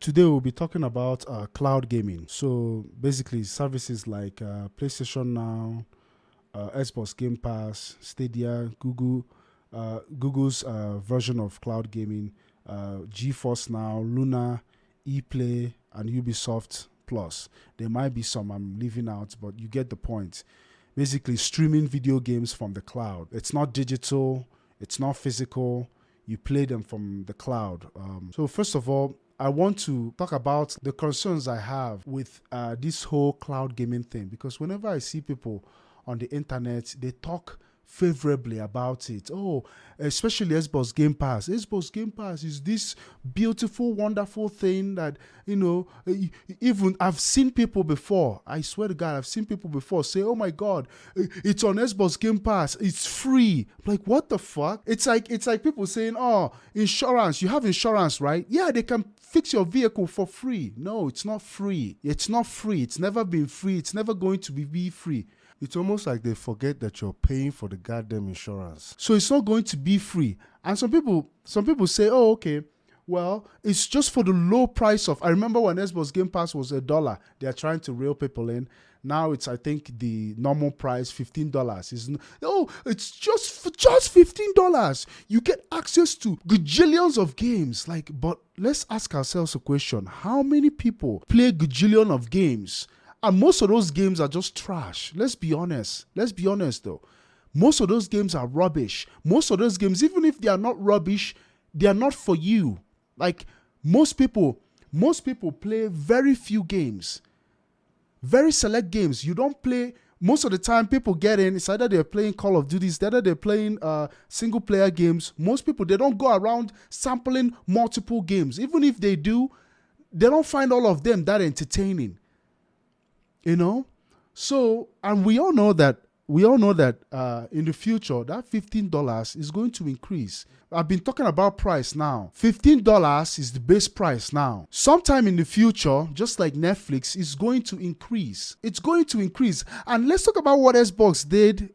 Today we'll be talking about cloud gaming. So basically, services like PlayStation Now, Xbox Game Pass, Stadia, Google's version of cloud gaming, GeForce Now, Luna, ePlay, and Ubisoft Plus. There might be some I'm leaving out, but you get the point. Basically, streaming video games from the cloud. It's not digital. It's not physical. You play them from the cloud. So first of all, I want to talk about the concerns I have with this whole cloud gaming thing, because whenever I see people on the internet, they talk favorably about it. Oh, especially Xbox Game Pass. Xbox Game Pass is this beautiful, wonderful thing that, even I've seen people before. I swear to God, I've seen people before say, oh my God, it's on Xbox Game Pass. It's free. Like, what the fuck? It's like people saying, oh, insurance. You have insurance, right? Yeah, they can fix your vehicle for free. No, it's not free. It's not free. It's never been free. It's never going to be free. It's almost like they forget that you're paying for the goddamn insurance. So it's not going to be free. And some people say, oh, okay, well, it's just for the low price of... I remember when Xbox Game Pass was $1, they're trying to reel people in. Now it's, I think, the normal price, $15. It's just $15. You get access to gajillions of games. But let's ask ourselves a question. How many people play gajillion of games? And most of those games are just trash. Let's be honest though. Most of those games are rubbish. Most of those games, even if they are not rubbish, they are not for you. Like most people play very few games. Very select games. You don't play, most of the time people get in, it's either they're playing Call of Duty, it's either they're playing single player games. Most people, they don't go around sampling multiple games. Even if they do, they don't find all of them that entertaining. So, and we all know that in the future, that $15 is going to increase. I've been talking about price now. $15 is the base price now. Sometime in the future, just like Netflix, is going to increase. It's going to increase. And let's talk about what Xbox did.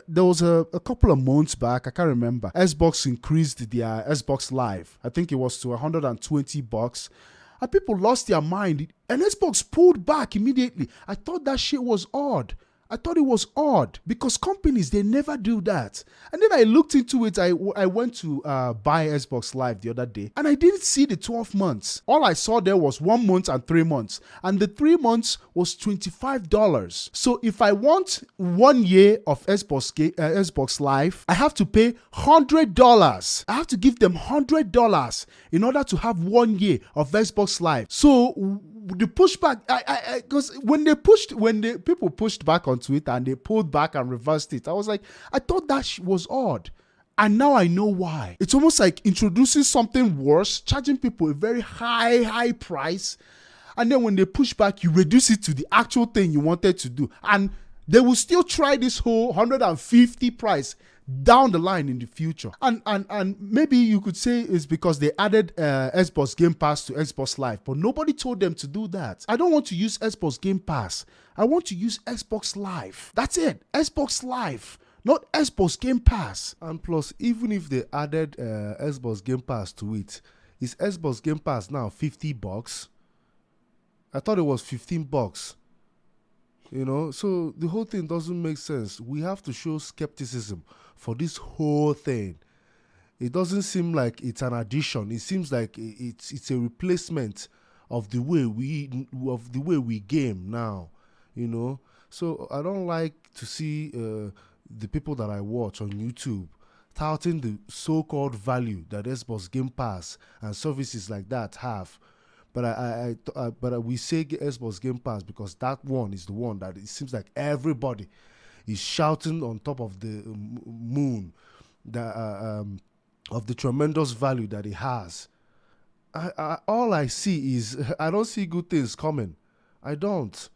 There was a couple of months back, I can't remember. Xbox increased their Xbox Live. I think it was to $120. And people lost their mind. And Xbox pulled back immediately. I thought that shit was odd. I thought it was odd because companies, they never do that. And then I looked into it. I went to buy Xbox Live the other day and I didn't see the 12 months. All I saw there was 1 month and 3 months. And the 3 months was $25. So if I want 1 year of Xbox Live, I have to pay $100. I have to give them $100 in order to have 1 year of Xbox Live. So the pushback, because when people pushed back on Twitter and they pulled back and reversed it, I was like, I thought that was odd. And now I know why. It's almost like introducing something worse, charging people a very high price. And then when they push back, you reduce it to the actual thing you wanted to do. And they will still try this whole 150 price down the line in the future. And maybe you could say it's because they added Xbox Game Pass to Xbox Live, but nobody told them to do that. I don't want to use Xbox Game Pass. I want to use Xbox Live. That's it. Xbox Live, not Xbox Game Pass. And plus, even if they added Xbox Game Pass to it, is Xbox Game Pass now $50? I thought it was $15. So the whole thing doesn't make sense. We have to show skepticism for this whole thing. It doesn't seem like it's an addition. It seems like it's a replacement of the way we game now. So I don't like to see the people that I watch on YouTube touting the so-called value that Xbox Game Pass and services like that have. But we say Xbox Game Pass because that one is the one that it seems like everybody is shouting on top of the moon of the tremendous value that it has. All I see is I don't see good things coming. I don't.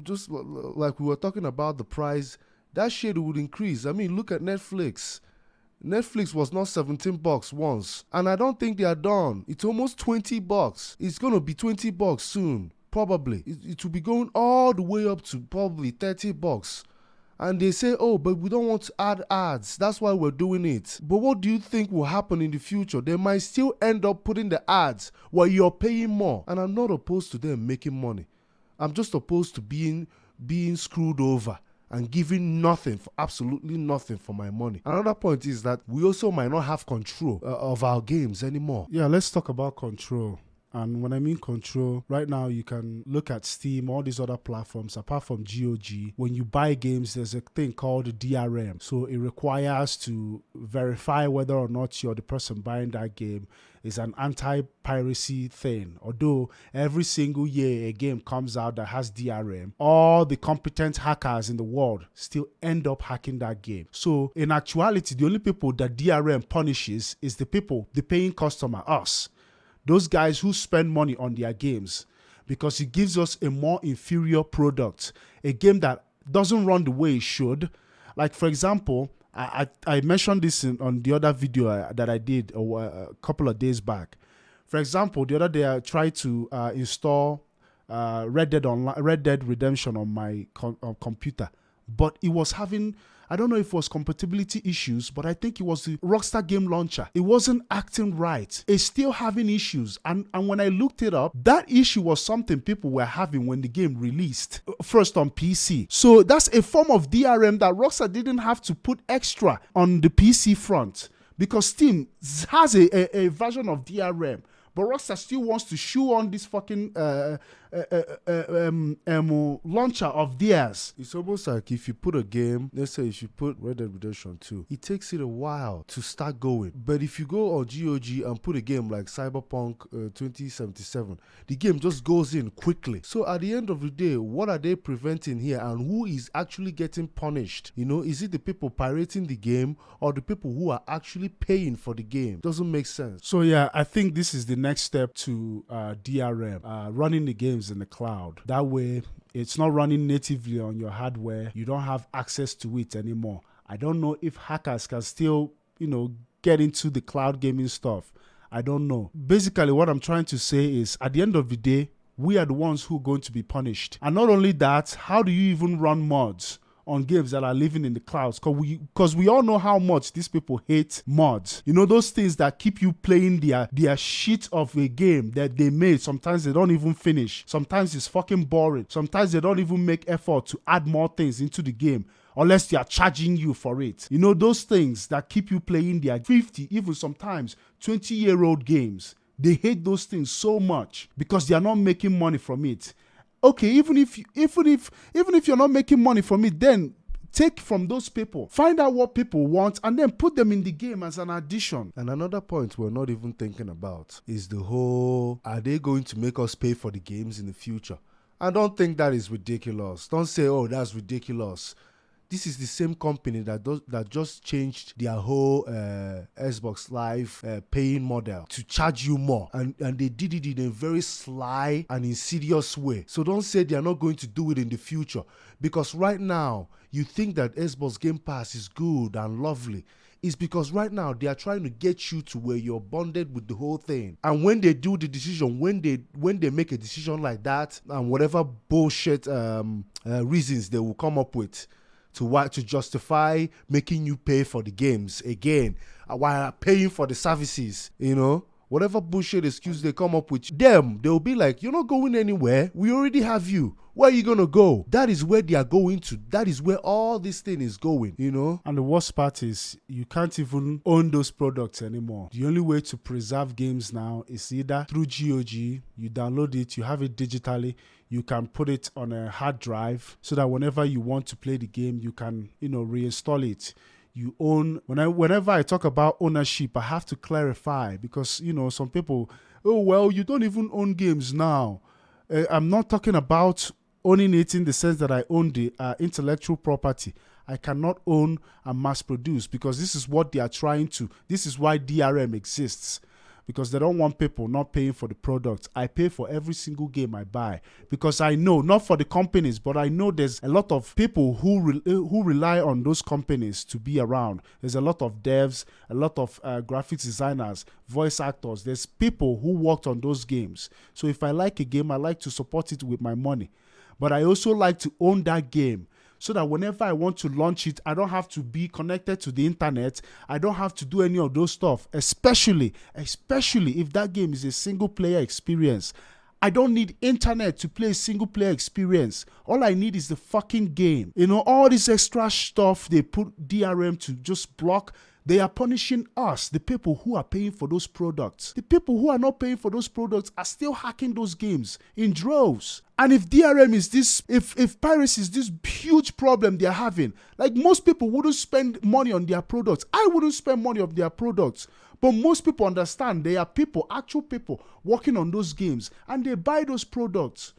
Just like we were talking about the price, that shit would increase. I mean, look at Netflix. Netflix was not $17 once, and I don't think they are done. It's almost $20. It's gonna be $20 soon, probably. It will be going all the way up to probably $30. And they say, oh, but we don't want to add ads. That's why we're doing it. But what do you think will happen in the future? They might still end up putting the ads where you're paying more. And I'm not opposed to them making money. I'm just opposed to being screwed over and giving nothing, for absolutely nothing for my money. Another point is that we also might not have control of our games anymore. Yeah, let's talk about control. And when I mean control, right now you can look at Steam, all these other platforms, apart from GOG. When you buy games, there's a thing called DRM. So it requires to verify whether or not you're the person buying that game. It's an anti-piracy thing. Although every single year a game comes out that has DRM, all the competent hackers in the world still end up hacking that game. So in actuality, the only people that DRM punishes is the people, the paying customer, us. Those guys who spend money on their games, because it gives us a more inferior product, a game that doesn't run the way it should. Like, for example, I mentioned this on the other video that I did a couple of days back. For example, the other day I tried to install Red Dead Redemption on my computer, but it was having, I don't know if it was compatibility issues, but I think it was the Rockstar game launcher. It wasn't acting right. It's still having issues. And when I looked it up, that issue was something people were having when the game released, first on PC. So that's a form of DRM that Rockstar didn't have to put extra on the PC front, because Steam has a version of DRM. But Rockstar still wants to shoe on this fucking launcher of theirs. It's almost like if you put a game, let's say if you put Red Dead Redemption 2, it takes it a while to start going. But if you go on GOG and put a game like Cyberpunk 2077, the game just goes in quickly. So at the end of the day, what are they preventing here, and who is actually getting punished? You know, is it the people pirating the game or the people who are actually paying for the game? Doesn't make sense. So yeah, I think this is the next step to DRM, running the games in the cloud. That way, it's not running natively on your hardware. You don't have access to it anymore. I don't know if hackers can still, get into the cloud gaming stuff. I don't know. Basically, what I'm trying to say is, at the end of the day, we are the ones who are going to be punished. And not only that, how do you even run mods on games that are living in the clouds? Because we all know how much these people hate mods. You know, those things that keep you playing their shit of a game that they made. Sometimes they don't even finish. Sometimes it's fucking boring. Sometimes they don't even make effort to add more things into the game unless they are charging you for it. You know, those things that keep you playing their 50, even sometimes 20-year-old games. They hate those things so much because they are not making money from it. Okay, even if you're not making money from it, then take from those people. Find out what people want and then put them in the game as an addition. And another point we're not even thinking about is the whole, are they going to make us pay for the games in the future? I don't think that is ridiculous. Don't say, oh, that's ridiculous. This is the same company that just changed their whole Xbox Live paying model to charge you more. And they did it in a very sly and insidious way. So don't say they are not going to do it in the future. Because right now, you think that Xbox Game Pass is good and lovely. It's because right now they are trying to get you to where you're bonded with the whole thing. And when they do the decision, when they make a decision like that, and whatever bullshit reasons they will come up with, to justify making you pay for the games again while paying for the services, whatever bullshit excuse they come up with, they'll be like, you're not going anywhere. We already have you. Where are you going to go? That is where they are going to. That is where all this thing is going, And the worst part is you can't even own those products anymore. The only way to preserve games now is either through GOG, you download it, you have it digitally, you can put it on a hard drive so that whenever you want to play the game, you can, reinstall it. You own, whenever I talk about ownership, I have to clarify because, some people, oh, well, you don't even own games now. I'm not talking about owning it in the sense that I own the intellectual property. I cannot own and mass produce because this is what they are trying to. This is why DRM exists, because they don't want people not paying for the product. I pay for every single game I buy because I know, not for the companies, but I know there's a lot of people who rely on those companies to be around. There's a lot of devs, a lot of graphics designers, voice actors. There's people who worked on those games. So if I like a game, I like to support it with my money. But I also like to own that game so that whenever I want to launch it, I don't have to be connected to the internet. I don't have to do any of those stuff, especially if that game is a single player experience. I don't need internet to play a single player experience. All I need is the fucking game. All this extra stuff they put DRM to just block. They are punishing us, the people who are paying for those products. The people who are not paying for those products are still hacking those games in droves. And if DRM is this, if piracy is this huge problem they're having, like most people wouldn't spend money on their products. I wouldn't spend money on their products. But most people understand there are people, actual people, working on those games, and they buy those products,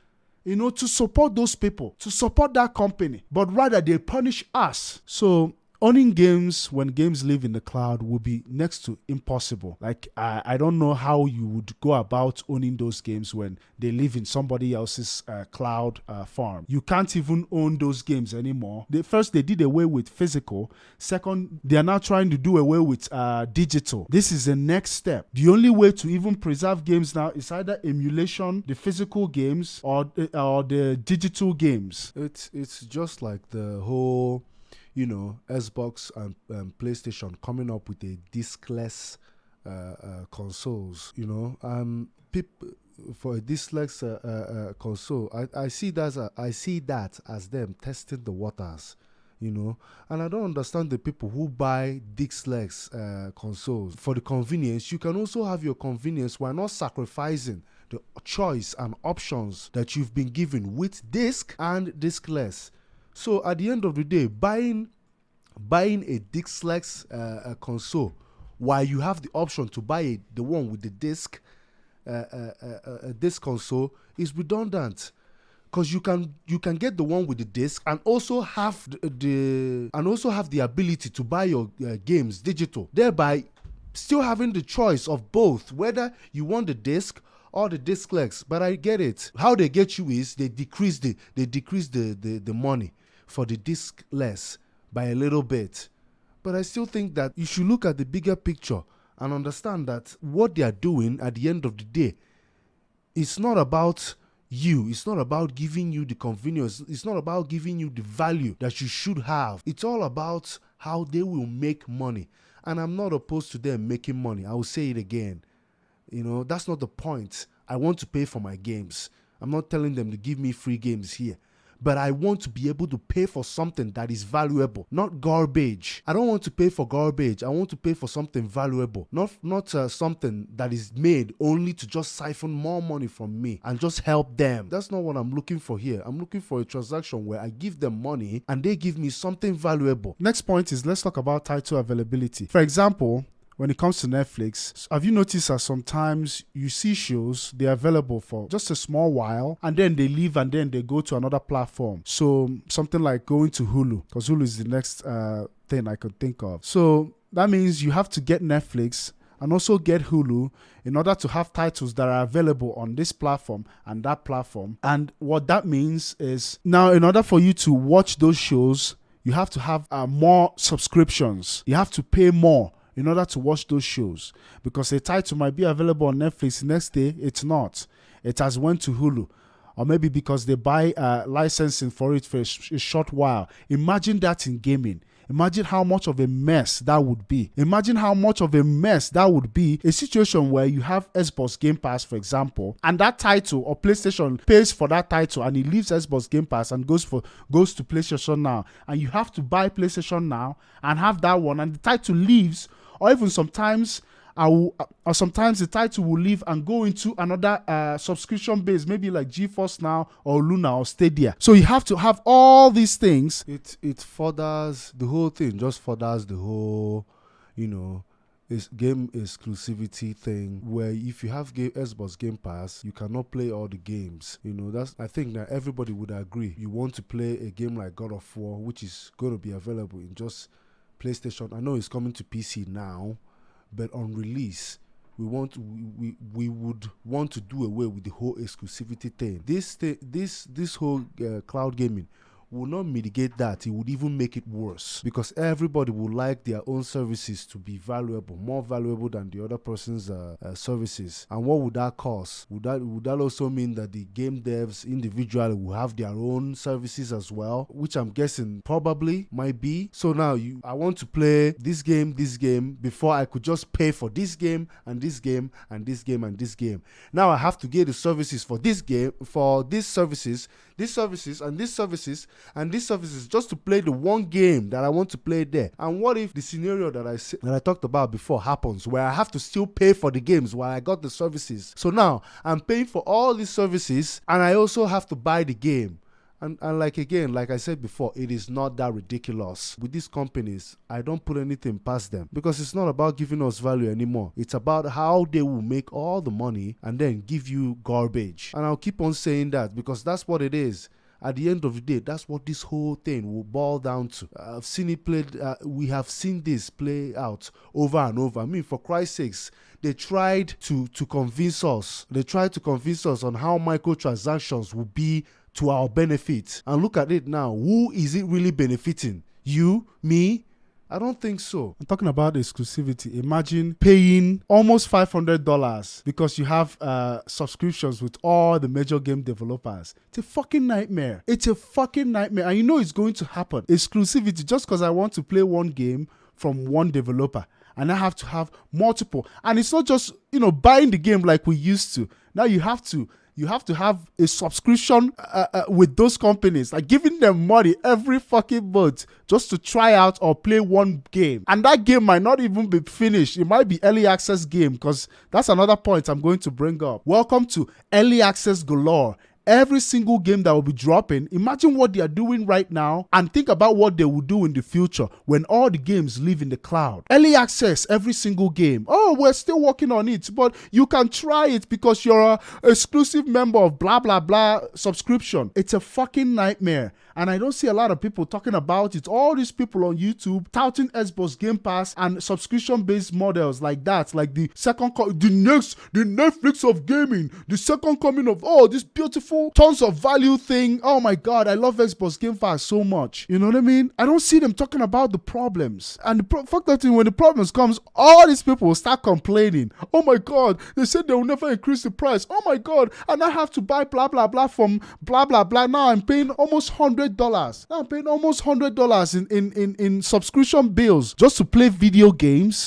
to support those people, to support that company. But rather they punish us. So owning games when games live in the cloud will be next to impossible. Like, I don't know how you would go about owning those games when they live in somebody else's cloud farm. You can't even own those games anymore. First, they did away with physical. Second, they are now trying to do away with digital. This is the next step. The only way to even preserve games now is either emulation, the physical games, or the digital games. It's just like the whole Xbox and PlayStation coming up with a diskless consoles. People for a diskless console. I see that as them testing the waters. And I don't understand the people who buy diskless consoles for the convenience. You can also have your convenience while not sacrificing the choice and options that you've been given with disc and diskless. So at the end of the day, buying a diskless console while you have the option to buy the one with the disc console is redundant, because you can get the one with the disc and also have the ability to buy your games digital, thereby still having the choice of both, whether you want the disc or the diskless. But I get it. How they get you is they decrease the money for the diskless by a little bit. But I still think that you should look at the bigger picture and understand that what they are doing at the end of the day, it's not about you. It's not about giving you the convenience. It's not about giving you the value that you should have. It's all about how they will make money. And I'm not opposed to them making money. I will say it again. That's not the point. I want to pay for my games. I'm not telling them to give me free games here. But I want to be able to pay for something that is valuable, not garbage. I don't want to pay for garbage. I want to pay for something valuable, not something that is made only to just siphon more money from me and just help them. That's not what I'm looking for here. I'm looking for a transaction where I give them money and they give me something valuable. Next point is, let's talk about title availability. For example, when it comes to Netflix, have you noticed that sometimes you see shows, they're available for just a small while, and then they leave and then they go to another platform? So something like going to Hulu, because Hulu is the next thing I could think of. So that means you have to get Netflix and also get Hulu in order to have titles that are available on this platform and that platform. And what that means is, now in order for you to watch those shows, you have to have more subscriptions. You have to pay more in order to watch those shows, because a title might be available on Netflix, the next day it's not. It has went to Hulu. Or maybe because they buy licensing for it for a short while. Imagine that in gaming. Imagine how much of a mess that would be. Imagine how much of a mess that would be. A situation where you have Xbox Game Pass, for example, and that title, or PlayStation pays for that title and it leaves Xbox Game Pass and goes to PlayStation Now. And you have to buy PlayStation Now and have that one, and the title leaves. Or even sometimes the title will leave and go into another subscription base, maybe like GeForce Now or Luna or Stadia. So you have to have all these things. It furthers the whole thing, just furthers the whole, this game exclusivity thing, where if you have Xbox Game Pass, you cannot play all the games. I think that everybody would agree. You want to play a game like God of War, which is going to be available in just PlayStation. I know it's coming to PC now, but on release, we would want to do away with the whole exclusivity thing. This whole cloud gaming will not mitigate that. It would even make it worse, because everybody would like their own services to be valuable, more valuable than the other person's services. And what would that cause? Would that also mean that the game devs individually will have their own services as well, which I'm guessing probably might be. So now I want to play this game before I could just pay for this game and this game and this game and this game. Now I have to get the services for this game, for these services and these services and these services, just to play the one game that I want to play there. And what if the scenario that I talked about before happens, where I have to still pay for the games while I got the services? So now I'm paying for all these services and I also have to buy the game. And like I said before, it is not that ridiculous. With these companies, I don't put anything past them, because it's not about giving us value anymore. It's about how they will make all the money and then give you garbage. And I'll keep on saying that, because that's what it is. At the end of the day, that's what this whole thing will boil down to. I've seen it played. We have seen this play out over and over. I mean, for Christ's sakes, they tried to convince us. They tried to convince us on how microtransactions will be to our benefit. And look at it now. Who is it really benefiting? You? Me? I don't think so. I'm talking about exclusivity. Imagine paying almost $500 because you have subscriptions with all the major game developers. It's a fucking nightmare. It's a fucking nightmare. And you know it's going to happen. Exclusivity, just because I want to play one game from one developer, and I have to have multiple. And it's not just, buying the game like we used to. Now you have to have a subscription with those companies, like giving them money every fucking month just to try out or play one game. And that game might not even be finished. It might be early access game, because that's another point I'm going to bring up. Welcome to early access galore. Every single game that will be dropping, imagine what they are doing right now and think about what they will do in the future when all the games live in the cloud. Early access, every single game. Oh, we're still working on it, but you can try it because you're an exclusive member of blah, blah, blah subscription. It's a fucking nightmare. And I don't see a lot of people talking about it. All these people on YouTube touting Xbox Game Pass and subscription-based models like that, like the Netflix of gaming, the second coming of this beautiful tons of value thing. Oh my God, I love Xbox Game Pass so much. You know what I mean? I don't see them talking about the problems. And the fact that when the problems comes, all these people will start complaining. Oh my God, they said they will never increase the price. Oh my God, and I have to buy blah blah blah from blah blah blah. Now I'm paying almost $100. Now I'm paying almost $100 in subscription bills just to play video games.